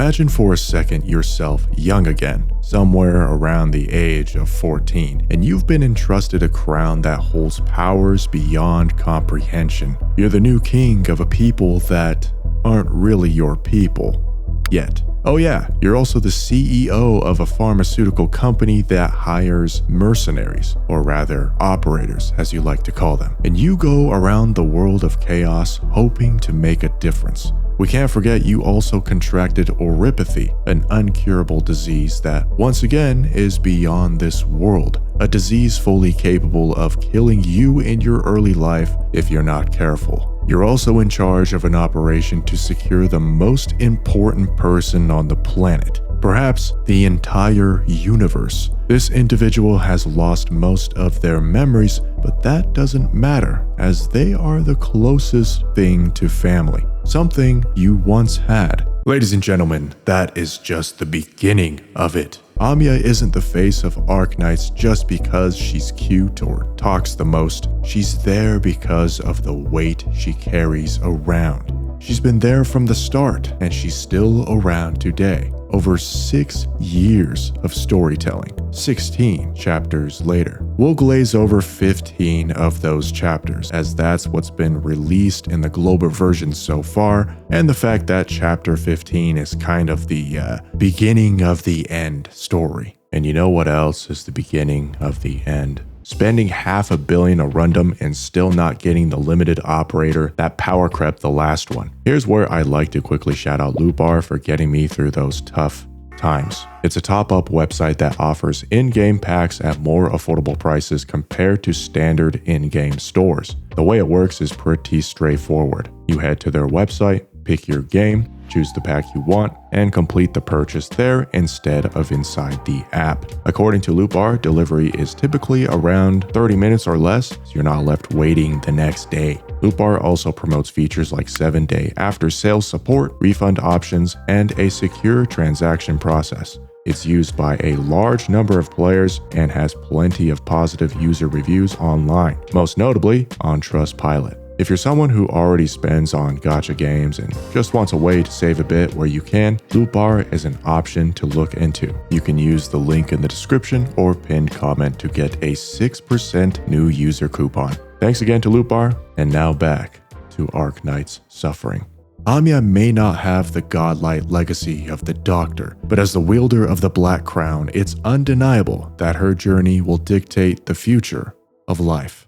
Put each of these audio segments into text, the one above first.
Imagine for a second yourself young again, somewhere around the age of 14, and you've been entrusted a crown that holds powers beyond comprehension. You're the new king of a people that aren't really your people yet. Oh yeah, you're also the CEO of a pharmaceutical company that hires mercenaries, or rather operators as you like to call them, and you go around the world of chaos hoping to make a difference. We can't forget you also contracted oropathy, an uncurable disease that, once again, is beyond this world. A disease fully capable of killing you in your early life if you're not careful. You're also in charge of an operation to secure the most important person on the planet, perhaps the entire universe. This individual has lost most of their memories, but that doesn't matter, as they are the closest thing to family, something you once had. Ladies and gentlemen, that is just the beginning of it. Amiya isn't the face of Arknights just because she's cute or talks the most. She's there because of the weight she carries around. She's been there from the start, and she's still around today. Over 6 years of storytelling, 16 chapters later. We'll glaze over 15 of those chapters, as that's what's been released in the global version so far, and the fact that chapter 15 is kind of the beginning of the end story. And you know what else is the beginning of the end? Spending $500 million a rundum and still not getting the limited operator that power crept the last one. Here's where I'd like to quickly shout out Loot Bar for getting me through those tough times. It's a top-up website that offers in-game packs at more affordable prices compared to standard in-game stores. The way it works is pretty straightforward. You head to their website, pick your game, choose the pack you want, and complete the purchase there instead of inside the app. According to Loot Bar, delivery is typically around 30 minutes or less, so you're not left waiting the next day. Loot Bar also promotes features like 7-day after-sales support, refund options, and a secure transaction process. It's used by a large number of players and has plenty of positive user reviews online, most notably on Trustpilot. If you're someone who already spends on gacha games and just wants a way to save a bit where you can, Loot Bar is an option to look into. You can use the link in the description or pinned comment to get a 6% new user coupon. Thanks again to Loot Bar, and now back to Arknights' suffering. Amiya may not have the godlike legacy of the Doctor, but as the wielder of the Black Crown, it's undeniable that her journey will dictate the future of life.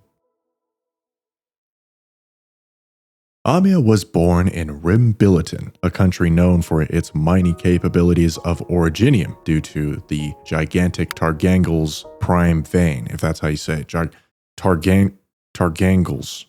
Amiya was born in Rimbiliton, a country known for its mining capabilities of originium due to the gigantic Targangel's prime vein, if that's how you say it. Targangel's.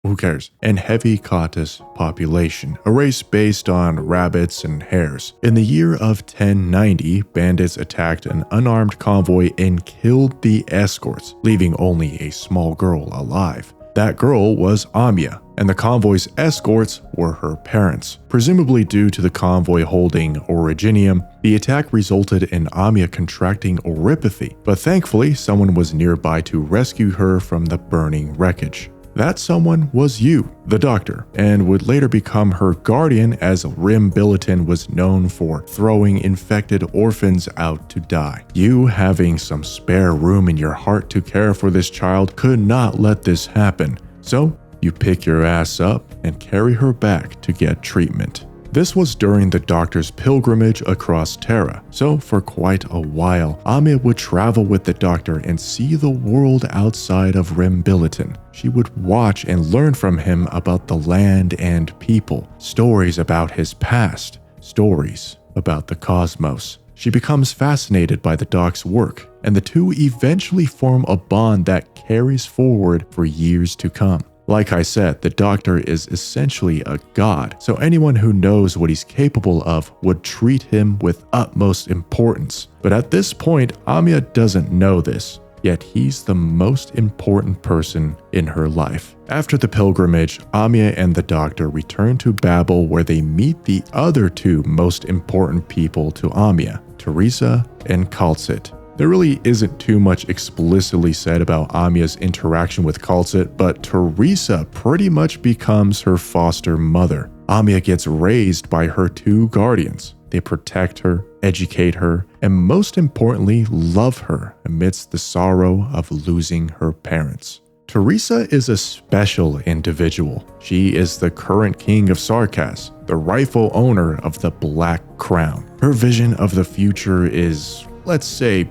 Who cares? And heavy Cautus population, a race based on rabbits and hares. In the year of 1090, bandits attacked an unarmed convoy and killed the escorts, leaving only a small girl alive. That girl was Amiya, and the convoy's escorts were her parents. Presumably due to the convoy holding originium, the attack resulted in Amiya contracting oropathy, but thankfully someone was nearby to rescue her from the burning wreckage. That someone was you, the Doctor, and would later become her guardian, as Rimbiliton was known for throwing infected orphans out to die. You, having some spare room in your heart to care for this child, could not let this happen. So, you pick your ass up and carry her back to get treatment. This was during the Doctor's pilgrimage across Terra, so for quite a while, Amiya would travel with the Doctor and see the world outside of Rimbiliton. She would watch and learn from him about the land and people, stories about his past, stories about the cosmos. She becomes fascinated by the Doc's work, and the two eventually form a bond that carries forward for years to come. Like I said, the Doctor is essentially a god, so anyone who knows what he's capable of would treat him with utmost importance. But at this point, Amiya doesn't know this, yet he's the most important person in her life. After the pilgrimage, Amiya and the Doctor return to Babel, where they meet the other two most important people to Amiya, Teresa and Cautus. There really isn't too much explicitly said about Amiya's interaction with Cautus, but Teresa pretty much becomes her foster mother. Amiya gets raised by her two guardians. They protect her, educate her, and most importantly, love her amidst the sorrow of losing her parents. Teresa is a special individual. She is the current king of Sarkas, the rightful owner of the Black Crown. Her vision of the future is, let's say,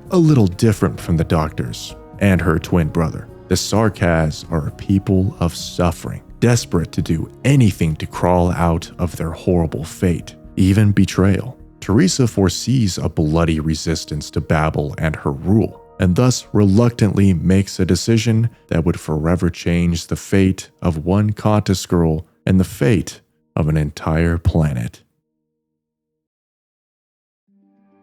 a little different from the Doctor's and her twin brother. The Sarkas are a people of suffering, desperate to do anything to crawl out of their horrible fate, even betrayal. Teresa foresees a bloody resistance to Babel and her rule, and thus reluctantly makes a decision that would forever change the fate of one Cautus Girl and the fate of an entire planet.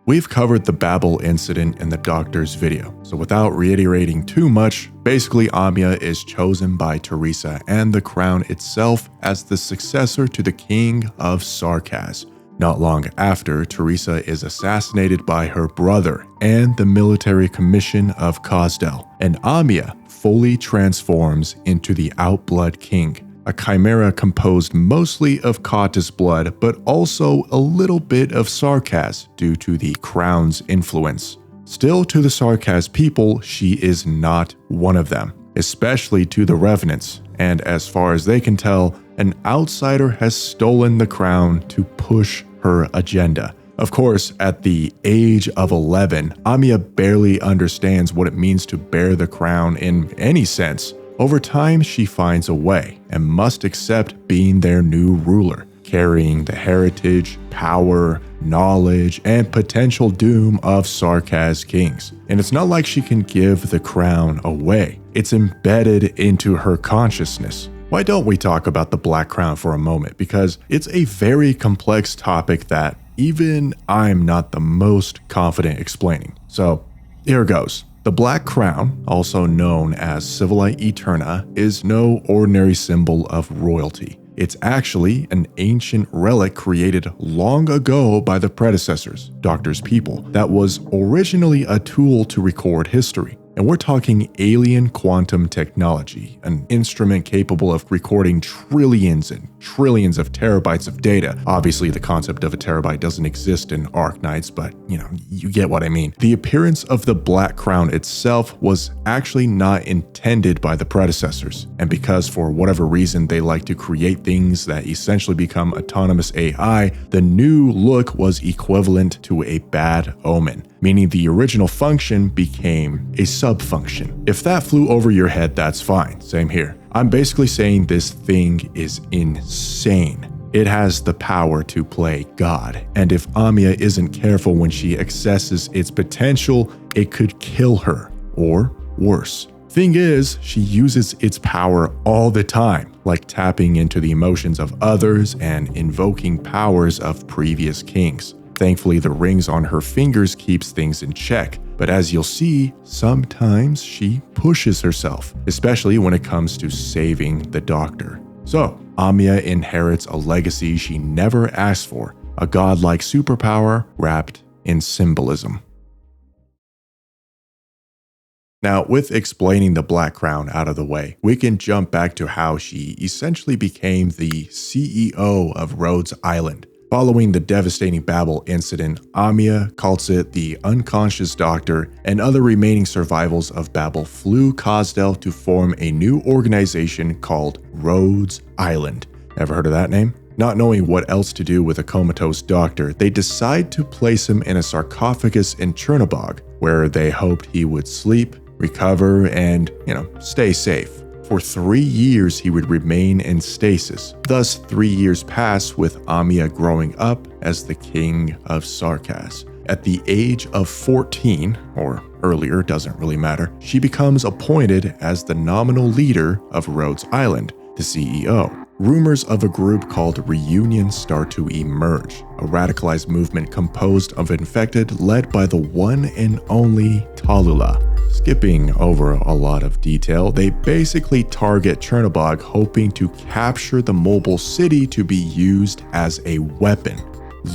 We've covered the Babel incident in the Doctor's video, so without reiterating too much, basically Amiya is chosen by Teresa and the crown itself as the successor to the king of Sarkas. Not long after, Teresa is assassinated by her brother and the military commission of Khosdel, and Amiya fully transforms into the Outblood King, a chimera composed mostly of Cautus blood, but also a little bit of Sarkas due to the crown's influence. Still, to the Sarkas people, she is not one of them, especially to the Revenants, and as far as they can tell, an outsider has stolen the crown to push her agenda. Of course, at the age of 11, Amiya barely understands what it means to bear the crown in any sense. Over time, she finds a way and must accept being their new ruler, carrying the heritage, power, knowledge, and potential doom of Sarkas kings. And it's not like she can give the crown away. It's embedded into her consciousness. Why don't we talk about the Black Crown for a moment? Because it's a very complex topic that even I'm not the most confident explaining. So here goes. The Black Crown, also known as Civilite Eterna, is no ordinary symbol of royalty. It's actually an ancient relic created long ago by the predecessors, Doctor's people, that was originally a tool to record history. And we're talking alien quantum technology, an instrument capable of recording trillions and trillions of terabytes of data. Obviously, the concept of a terabyte doesn't exist in Arknights, but you get what I mean. The appearance of the Black Crown itself was actually not intended by the predecessors. And because for whatever reason they like to create things that essentially become autonomous AI, the new look was equivalent to a bad omen, meaning the original function became a sub-function. If that flew over your head, that's fine. Same here. I'm basically saying this thing is insane. It has the power to play God, and if Amiya isn't careful when she accesses its potential, it could kill her, or worse. Thing is, she uses its power all the time, like tapping into the emotions of others and invoking powers of previous kings. Thankfully, the rings on her fingers keeps things in check, but as you'll see, sometimes she pushes herself, especially when it comes to saving the Doctor. So, Amiya inherits a legacy she never asked for, a godlike superpower wrapped in symbolism. Now, with explaining the Black Crown out of the way, we can jump back to how she essentially became the CEO of Rhodes Island. Following the devastating Babel incident, Amiya, Cautus, the unconscious Doctor, and other remaining survivals of Babel flew Khosdel to form a new organization called Rhodes Island. Ever heard of that name? Not knowing what else to do with a comatose Doctor, they decide to place him in a sarcophagus in Chernobog, where they hoped he would sleep, recover, and, stay safe. For 3 years, he would remain in stasis. Thus, 3 years pass with Amiya growing up as the king of Sarkas. At the age of 14, or earlier, doesn't really matter, she becomes appointed as the nominal leader of Rhodes Island, the CEO. Rumors of a group called Reunion start to emerge, a radicalized movement composed of infected led by the one and only Tallulah. Skipping over a lot of detail, they basically target Chernobog, hoping to capture the mobile city to be used as a weapon.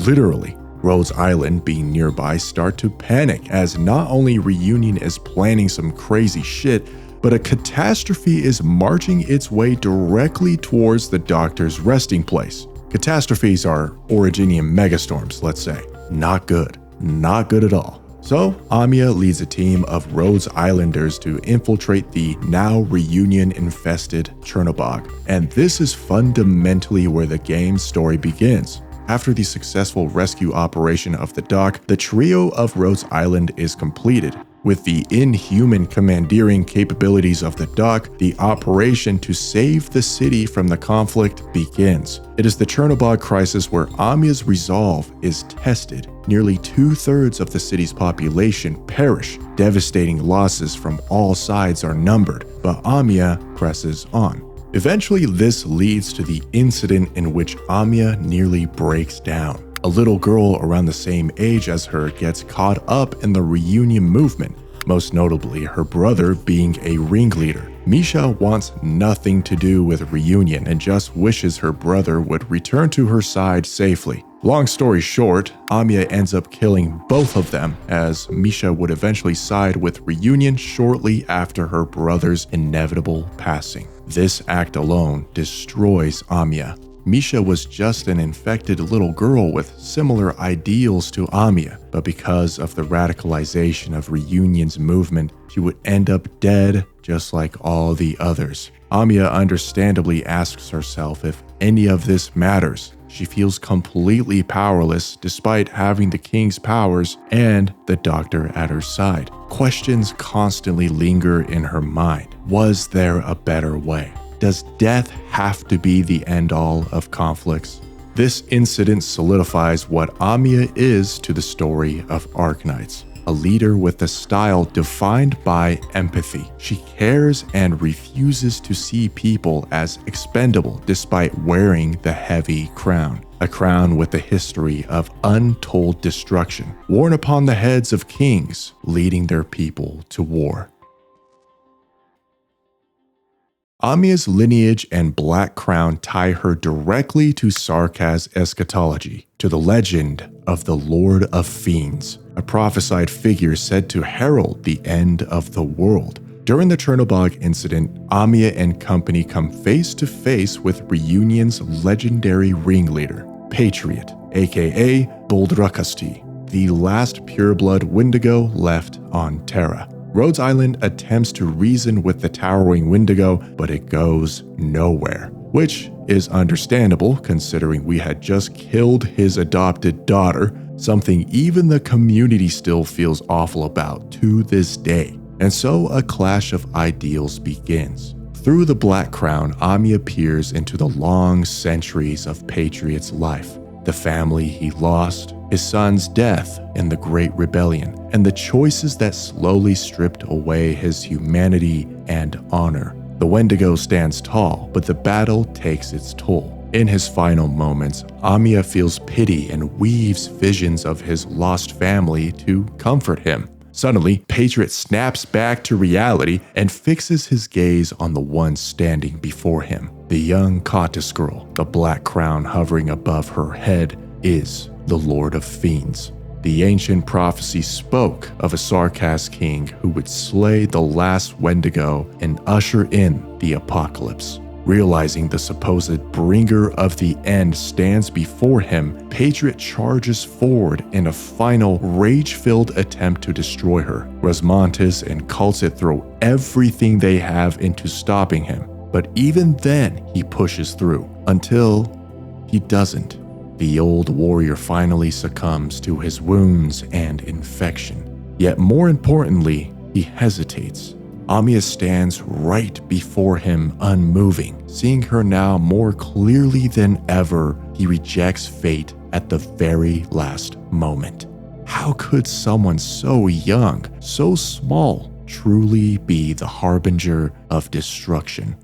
Literally, Rhodes Island being nearby start to panic as not only Reunion is planning some crazy shit, but a catastrophe is marching its way directly towards the Doctor's resting place. Catastrophes are Originian megastorms, let's say. Not good. Not good at all. So, Amiya leads a team of Rhodes Islanders to infiltrate the now reunion-infested Chernobog. And this is fundamentally where the game's story begins. After the successful rescue operation of the dock, the trio of Rhodes Island is completed. With the inhuman commandeering capabilities of the dock, the operation to save the city from the conflict begins. It is the Chernobog crisis where Amiya's resolve is tested. Nearly 2/3 of the city's population perish. Devastating losses from all sides are numbered, but Amiya presses on. Eventually, this leads to the incident in which Amiya nearly breaks down. A little girl around the same age as her gets caught up in the reunion movement, most notably her brother being a ringleader. Misha wants nothing to do with reunion and just wishes her brother would return to her side safely. Long story short, Amiya ends up killing both of them, as Misha would eventually side with reunion shortly after her brother's inevitable passing. This act alone destroys Amiya. Misha was just an infected little girl with similar ideals to Amiya, but because of the radicalization of Reunion's movement, she would end up dead just like all the others. Amiya understandably asks herself if any of this matters. She feels completely powerless despite having the king's powers and the doctor at her side. Questions constantly linger in her mind. Was there a better way? Does death have to be the end-all of conflicts? This incident solidifies what Amiya is to the story of Arknights. A leader with a style defined by empathy. She cares and refuses to see people as expendable despite wearing the heavy crown. A crown with a history of untold destruction, worn upon the heads of kings, leading their people to war. Amiya's lineage and black crown tie her directly to Sarkaz's eschatology, to the legend of the Lord of Fiends, a prophesied figure said to herald the end of the world. During the Chernobog incident, Amiya and company come face to face with Reunion's legendary ringleader, Patriot, aka Boldrakasti, the last pureblood Wendigo left on Terra. Rhodes Island attempts to reason with the towering Wendigo, but it goes nowhere, which is understandable considering we had just killed his adopted daughter, something even the community still feels awful about to this day. And so a clash of ideals begins. Through the Black Crown, Amiya peers into the long centuries of Patriot's life. The family he lost, his son's death in the Great Rebellion, and the choices that slowly stripped away his humanity and honor. The Wendigo stands tall, but the battle takes its toll. In his final moments, Amiya feels pity and weaves visions of his lost family to comfort him. Suddenly, Patriot snaps back to reality and fixes his gaze on the one standing before him. The young Cautus Girl, the black crown hovering above her head, is the Lord of Fiends. The ancient prophecy spoke of a Sarkaz king who would slay the last Wendigo and usher in the apocalypse. Realizing the supposed bringer of the end stands before him, Patriot charges forward in a final rage-filled attempt to destroy her. Rosmantis and Cultit throw everything they have into stopping him, but even then he pushes through, until he doesn't. The old warrior finally succumbs to his wounds and infection. Yet more importantly, he hesitates. Amiya stands right before him, unmoving. Seeing her now more clearly than ever, he rejects fate at the very last moment. How could someone so young, so small, truly be the harbinger of destruction?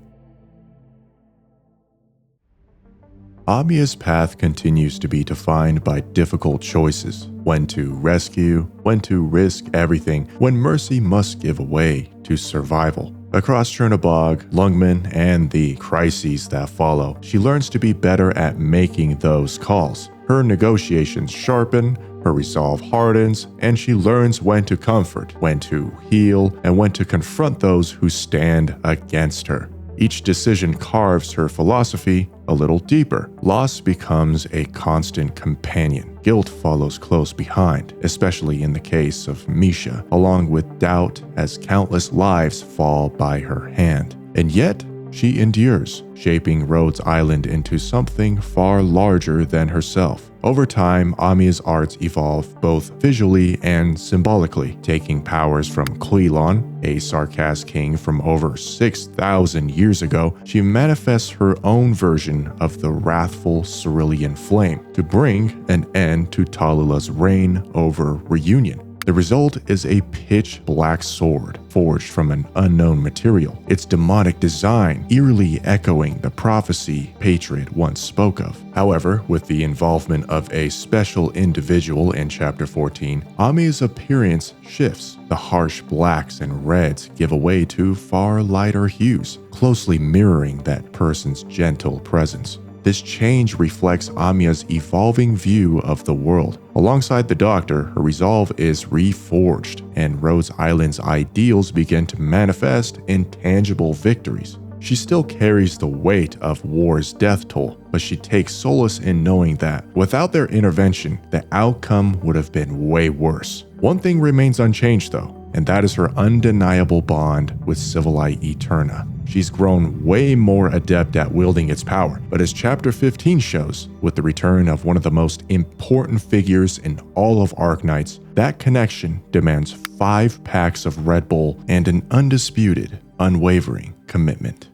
Amiya's path continues to be defined by difficult choices. When to rescue, when to risk everything, when mercy must give way to survival. Across Chernobog, Lungmen, and the crises that follow, she learns to be better at making those calls. Her negotiations sharpen, her resolve hardens, and she learns when to comfort, when to heal, and when to confront those who stand against her. Each decision carves her philosophy, a little deeper. Loss becomes a constant companion. Guilt follows close behind, especially in the case of Misha, along with doubt as countless lives fall by her hand. And yet, she endures, shaping Rhodes Island into something far larger than herself. Over time, Amiya's arts evolve both visually and symbolically, taking powers from Cleelon, a Sarkaz king from over 6,000 years ago. She manifests her own version of the wrathful Cerulean Flame to bring an end to Talula's reign over Reunion. The result is a pitch-black sword forged from an unknown material, its demonic design eerily echoing the prophecy Patriot once spoke of. However, with the involvement of a special individual in Chapter 14, Amiya's appearance shifts. The harsh blacks and reds give way to far lighter hues, closely mirroring that person's gentle presence. This change reflects Amiya's evolving view of the world. Alongside the Doctor, her resolve is reforged, and Rhodes Island's ideals begin to manifest in tangible victories. She still carries the weight of war's death toll, but she takes solace in knowing that without their intervention, the outcome would have been way worse. One thing remains unchanged though, and that is her undeniable bond with Civilite Eterna. She's grown way more adept at wielding its power, but as Chapter 15 shows, with the return of one of the most important figures in all of Arknights, that connection demands 5 packs of Red Bull and an undisputed, unwavering commitment.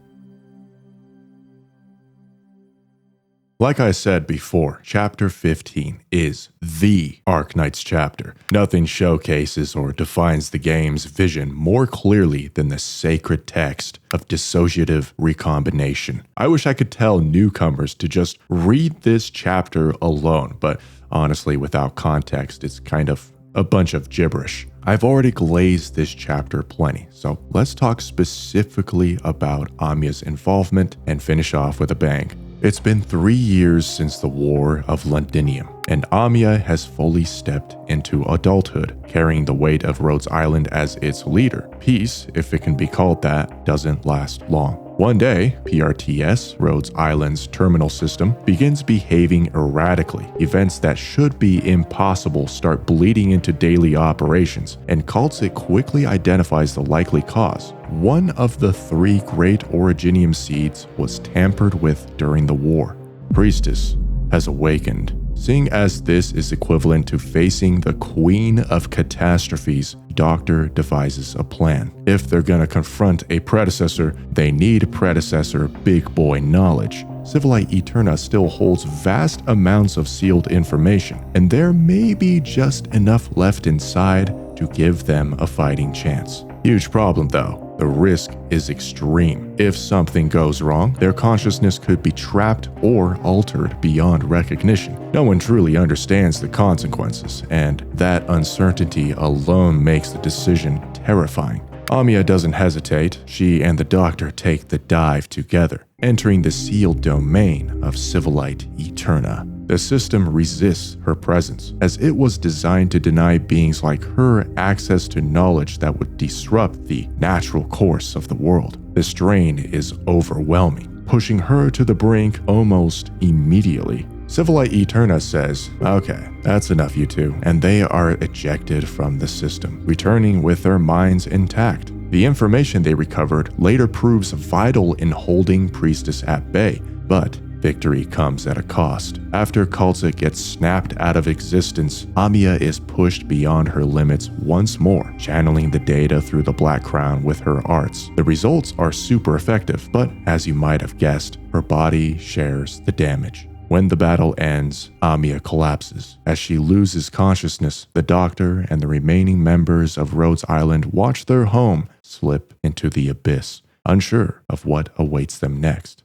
Like I said before, Chapter 15 is the Arknights chapter. Nothing showcases or defines the game's vision more clearly than the sacred text of dissociative recombination. I wish I could tell newcomers to just read this chapter alone, but honestly, without context, it's kind of a bunch of gibberish. I've already glazed this chapter plenty, so let's talk specifically about Amiya's involvement and finish off with a bang. It's been 3 years since the War of Londinium, and Amiya has fully stepped into adulthood, carrying the weight of Rhodes Island as its leader. Peace, if it can be called that, doesn't last long. One day, PRTS, Rhodes Island's terminal system, begins behaving erratically. Events that should be impossible start bleeding into daily operations, and Cautus quickly identifies the likely cause. One of the 3 great Originium seeds was tampered with during the war. Priestess has awakened. Seeing as this is equivalent to facing the Queen of Catastrophes, Doctor devises a plan. If they're gonna confront a predecessor, they need predecessor big boy knowledge. Civilite Eterna still holds vast amounts of sealed information, and there may be just enough left inside to give them a fighting chance. Huge problem though. The risk is extreme. If something goes wrong, their consciousness could be trapped or altered beyond recognition. No one truly understands the consequences, and that uncertainty alone makes the decision terrifying. Amiya doesn't hesitate. She and the Doctor take the dive together, entering the sealed domain of Civilite Eterna. The system resists her presence, as it was designed to deny beings like her access to knowledge that would disrupt the natural course of the world. The strain is overwhelming, pushing her to the brink almost immediately. Civilite Eterna says, "Okay, that's enough you two," and they are ejected from the system, returning with their minds intact. The information they recovered later proves vital in holding Priestess at bay, but victory comes at a cost. After Cautus gets snapped out of existence, Amiya is pushed beyond her limits once more, channeling the data through the Black Crown with her arts. The results are super effective, but as you might have guessed, her body shares the damage. When the battle ends, Amiya collapses. As she loses consciousness, the Doctor and the remaining members of Rhodes Island watch their home slip into the abyss, unsure of what awaits them next.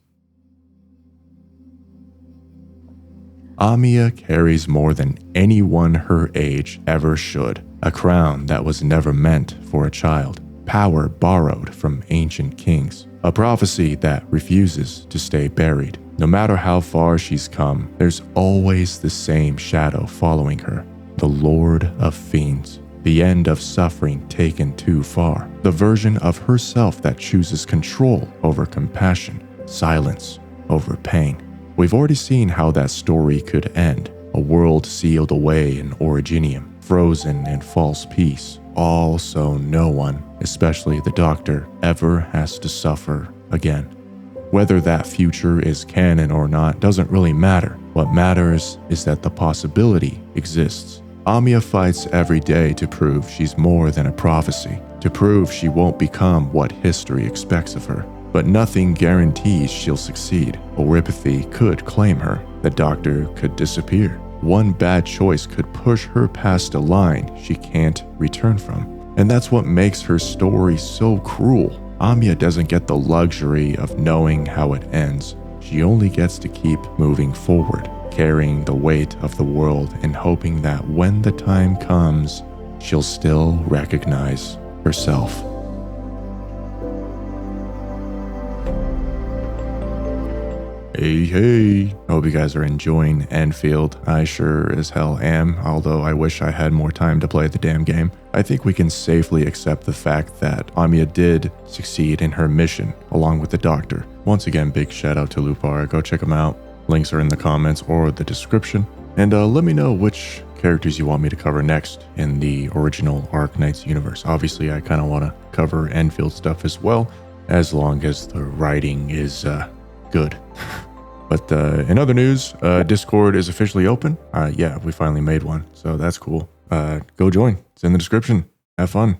Amiya carries more than anyone her age ever should, a crown that was never meant for a child, power borrowed from ancient kings, a prophecy that refuses to stay buried. No matter how far she's come, there's always the same shadow following her, the Lord of Fiends, the end of suffering taken too far, the version of herself that chooses control over compassion, silence over pain. We've already seen how that story could end. A world sealed away in Originium, frozen in false peace, all so no one, especially the Doctor, ever has to suffer again. Whether that future is canon or not doesn't really matter. What matters is that the possibility exists. Amiya fights every day to prove she's more than a prophecy, to prove she won't become what history expects of her. But nothing guarantees she'll succeed. Oripathy could claim her. The Doctor could disappear. One bad choice could push her past a line she can't return from. And that's what makes her story so cruel. Amiya doesn't get the luxury of knowing how it ends. She only gets to keep moving forward, carrying the weight of the world and hoping that when the time comes, she'll still recognize herself. Hey, hope you guys are enjoying Enfield. I sure as hell am, although I wish I had more time to play the damn game. I think we can safely accept the fact that Amiya did succeed in her mission, along with the Doctor. Once again, big shout out to Lupar, go check him out. Links are in the comments or the description. And let me know which characters you want me to cover next in the original Arknights universe. Obviously, I kind of want to cover Enfield stuff as well, as long as the writing is good. But in other news, Discord is officially open. Yeah, we finally made one, so that's cool. Go join. It's in the description. Have fun.